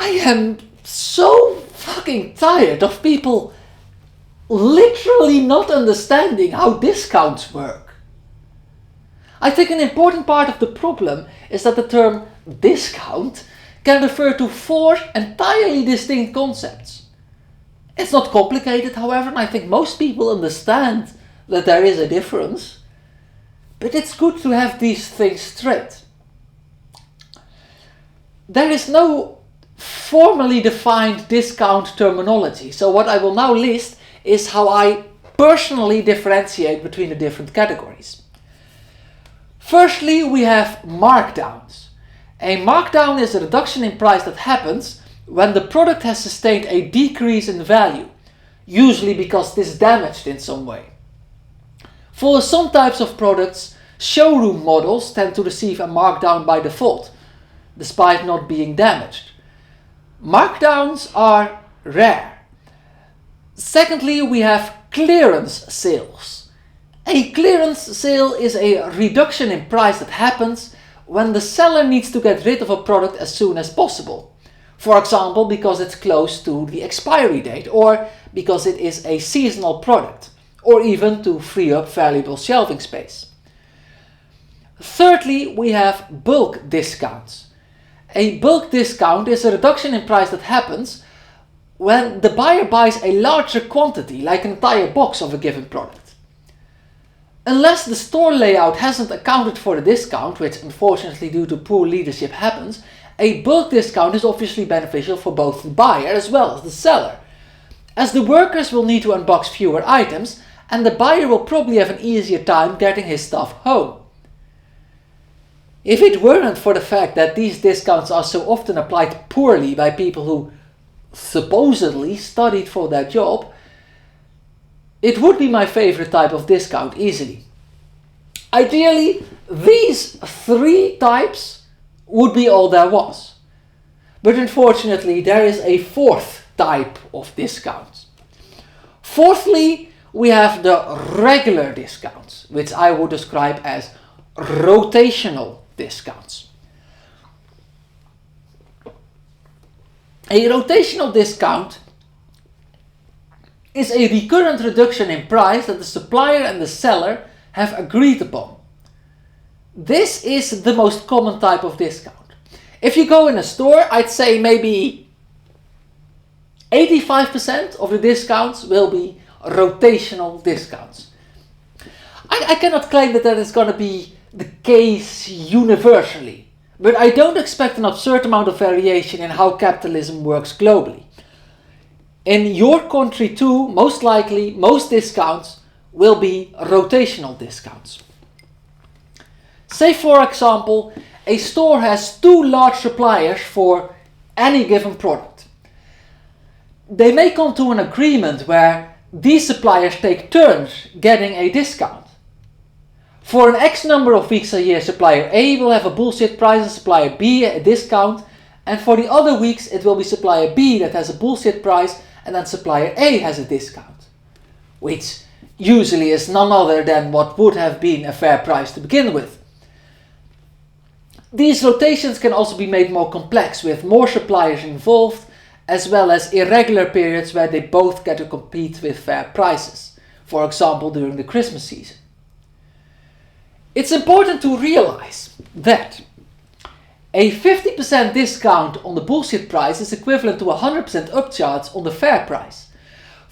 I am so fucking tired of people literally not understanding how discounts work. I think an important part of the problem is that the term discount can refer to 4 entirely distinct concepts. It's not complicated, however, and I think most people understand that there is a difference. But it's good to have these things straight. There is no formally defined discount terminology, so what I will now list is how I personally differentiate between the different categories. Firstly, we have markdowns. A markdown is a reduction in price that happens when the product has sustained a decrease in value, usually because it is damaged in some way. For some types of products, showroom models tend to receive a markdown by default, despite not being damaged. Markdowns are rare. Secondly, we have clearance sales. A clearance sale is a reduction in price that happens when the seller needs to get rid of a product as soon as possible. For example, because it's close to the expiry date, or because it is a seasonal product, or even to free up valuable shelving space. Thirdly, we have bulk discounts. A bulk discount is a reduction in price that happens when the buyer buys a larger quantity, like an entire box of a given product. Unless the store layout hasn't accounted for the discount, which unfortunately due to poor leadership happens, a bulk discount is obviously beneficial for both the buyer as well as the seller, as the workers will need to unbox fewer items and the buyer will probably have an easier time getting his stuff home. If it weren't for the fact that these discounts are so often applied poorly by people who supposedly studied for that job, it would be my favorite type of discount easily. Ideally, these 3 types would be all there was. But unfortunately, there is a 4th type of discount. Fourthly, we have the regular discounts, which I would describe as rotational discounts. A rotational discount is a recurrent reduction in price that the supplier and the seller have agreed upon. This is the most common type of discount. If you go in a store, I'd say maybe 85% of the discounts will be rotational discounts. I cannot claim that is going to be the case universally, but I don't expect an absurd amount of variation in how capitalism works globally. In your country too, most likely, most discounts will be rotational discounts. Say for example, a store has 2 large suppliers for any given product. They may come to an agreement where these suppliers take turns getting a discount. For an X number of weeks a year, supplier A will have a bullshit price and supplier B a discount, and for the other weeks it will be supplier B that has a bullshit price and then supplier A has a discount, which usually is none other than what would have been a fair price to begin with. These rotations can also be made more complex with more suppliers involved, as well as irregular periods where they both get to compete with fair prices, for example during the Christmas season. It's important to realize that a 50% discount on the bullshit price is equivalent to a 100% upcharge on the fair price.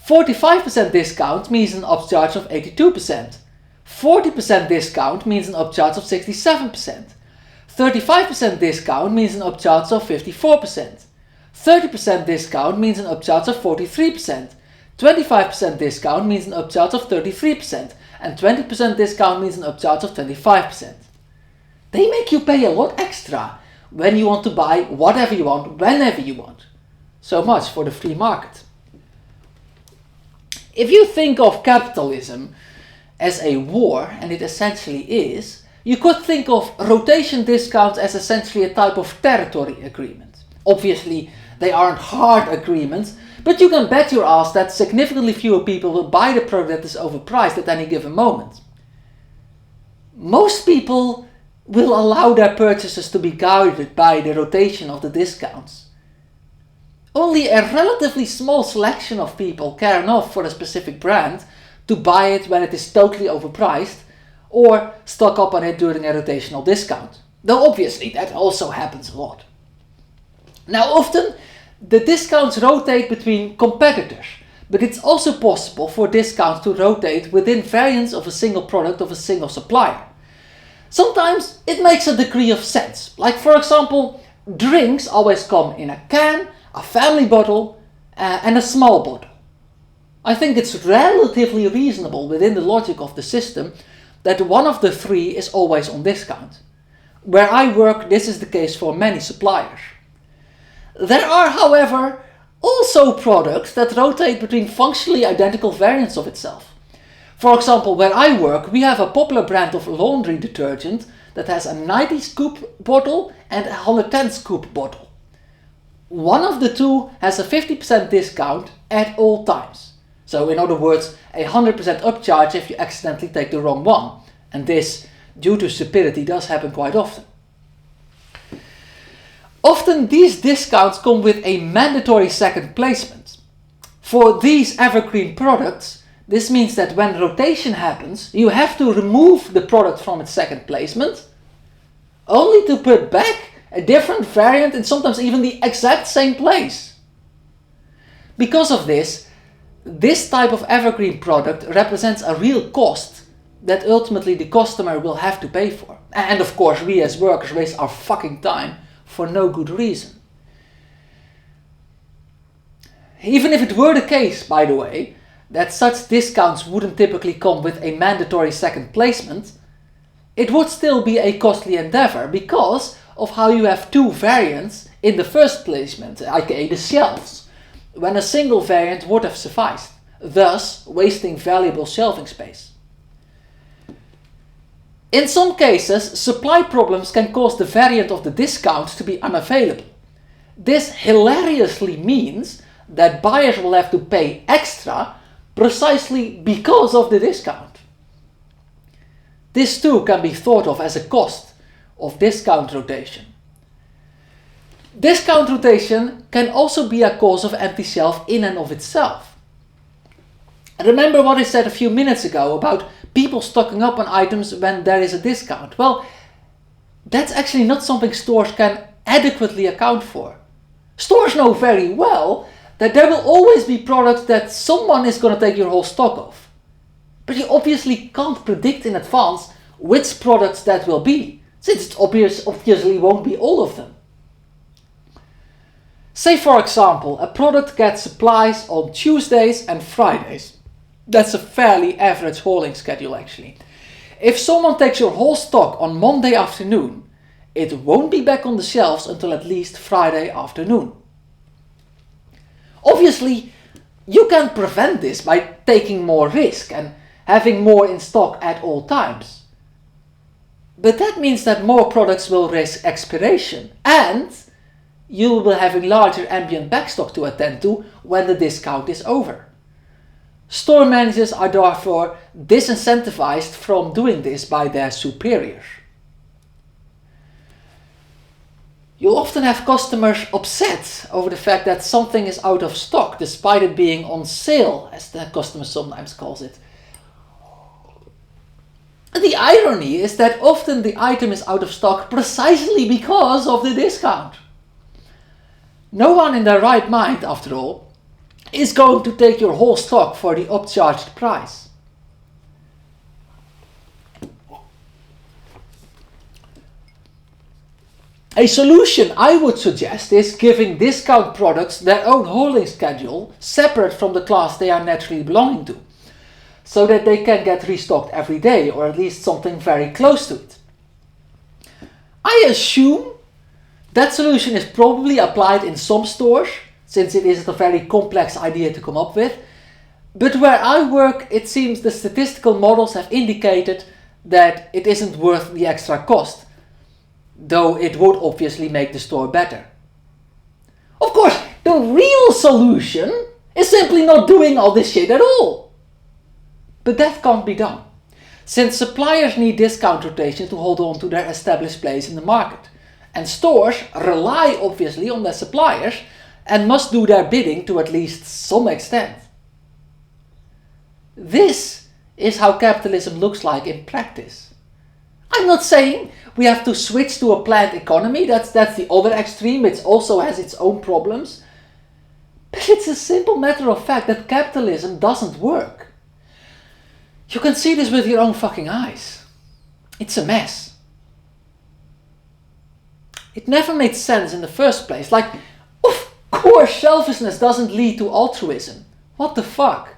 45% discount means an upcharge of 82%. 40% discount means an upcharge of 67%. 35% discount means an upcharge of 54%. 30% discount means an upcharge of 43%. 25% discount means an upcharge of 33%. And 20% discount means an upcharge of 25%. They make you pay a lot extra when you want to buy whatever you want, whenever you want. So much for the free market. If you think of capitalism as a war, and it essentially is, you could think of rotation discounts as essentially a type of territory agreement. Obviously, they aren't hard agreements, but you can bet your ass that significantly fewer people will buy the product that is overpriced at any given moment. Most people will allow their purchases to be guided by the rotation of the discounts. only a relatively small selection of people care enough for a specific brand to buy it when it is totally overpriced or stock up on it during a rotational discount. Though obviously that also happens a lot. Now often the discounts rotate between competitors, but it's also possible for discounts to rotate within variants of a single product of a single supplier. Sometimes it makes a degree of sense, like for example, drinks always come in a can, a family bottle and a small bottle. I think it's relatively reasonable within the logic of the system that one of the three is always on discount. Where I work, this is the case for many suppliers. There are, however, also products that rotate between functionally identical variants of itself. For example, where I work, we have a popular brand of laundry detergent that has a 90 scoop bottle and a 110 scoop bottle. One of the two has a 50% discount at all times. So in other words, a 100% upcharge if you accidentally take the wrong one. And this, due to stupidity, does happen quite often. Often these discounts come with a mandatory second placement. For these evergreen products, this means that when rotation happens, you have to remove the product from its second placement, only to put back a different variant and sometimes even the exact same place. Because of this type of evergreen product represents a real cost that ultimately the customer will have to pay for. And of course, we as workers waste our fucking time for no good reason. Even if it were the case, by the way, that such discounts wouldn't typically come with a mandatory second placement, it would still be a costly endeavor because of how you have two variants in the first placement, aka the shelves, when a single variant would have sufficed, thus wasting valuable shelving space. In some cases, supply problems can cause the variant of the discount to be unavailable. This hilariously means that buyers will have to pay extra precisely because of the discount. This too can be thought of as a cost of discount rotation. Discount rotation can also be a cause of empty shelf in and of itself. Remember what I said a few minutes ago about people stocking up on items when there is a discount? Well, that's actually not something stores can adequately account for. Stores know very well that there will always be products that someone is going to take your whole stock of. But you obviously can't predict in advance which products that will be, since it obviously won't be all of them. Say for example, a product gets supplies on Tuesdays and Fridays. That's a fairly average hauling schedule actually. If someone takes your whole stock on Monday afternoon, it won't be back on the shelves until at least Friday afternoon. Obviously, you can prevent this by taking more risk and having more in stock at all times. But that means that more products will risk expiration and you will be having larger ambient backstock to attend to when the discount is over. Store managers are therefore disincentivized from doing this by their superiors. You'll often have customers upset over the fact that something is out of stock despite it being on sale, as the customer sometimes calls it. The irony is that often the item is out of stock precisely because of the discount. No one in their right mind, after all, is going to take your whole stock for the upcharged price. A solution I would suggest is giving discount products their own holding schedule separate from the class they are naturally belonging to, so that they can get restocked every day or at least something very close to it. I assume that solution is probably applied in some stores, since it isn't a very complex idea to come up with, but where I work it seems the statistical models have indicated that it isn't worth the extra cost, though it would obviously make the store better. Of course, the real solution is simply not doing all this shit at all. But that can't be done, since suppliers need discount rotation to hold on to their established place in the market, and stores rely obviously on their suppliers and must do their bidding to at least some extent. This is how capitalism looks like in practice. I'm not saying we have to switch to a planned economy, that's the other extreme, it also has its own problems. But it's a simple matter of fact that capitalism doesn't work. You can see this with your own fucking eyes. It's a mess. It never made sense in the first place. Like, of course selfishness doesn't lead to altruism. What the fuck?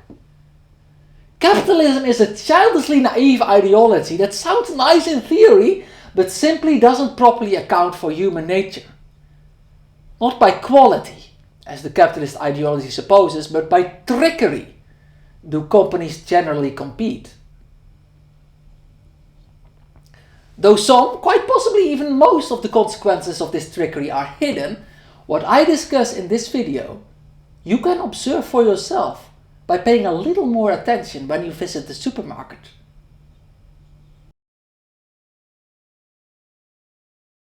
Capitalism is a childishly naive ideology that sounds nice in theory, but simply doesn't properly account for human nature. Not by quality, as the capitalist ideology supposes, but by trickery do companies generally compete. Though some, quite possibly even most of the consequences of this trickery are hidden, what I discuss in this video, you can observe for yourself by paying a little more attention when you visit the supermarket.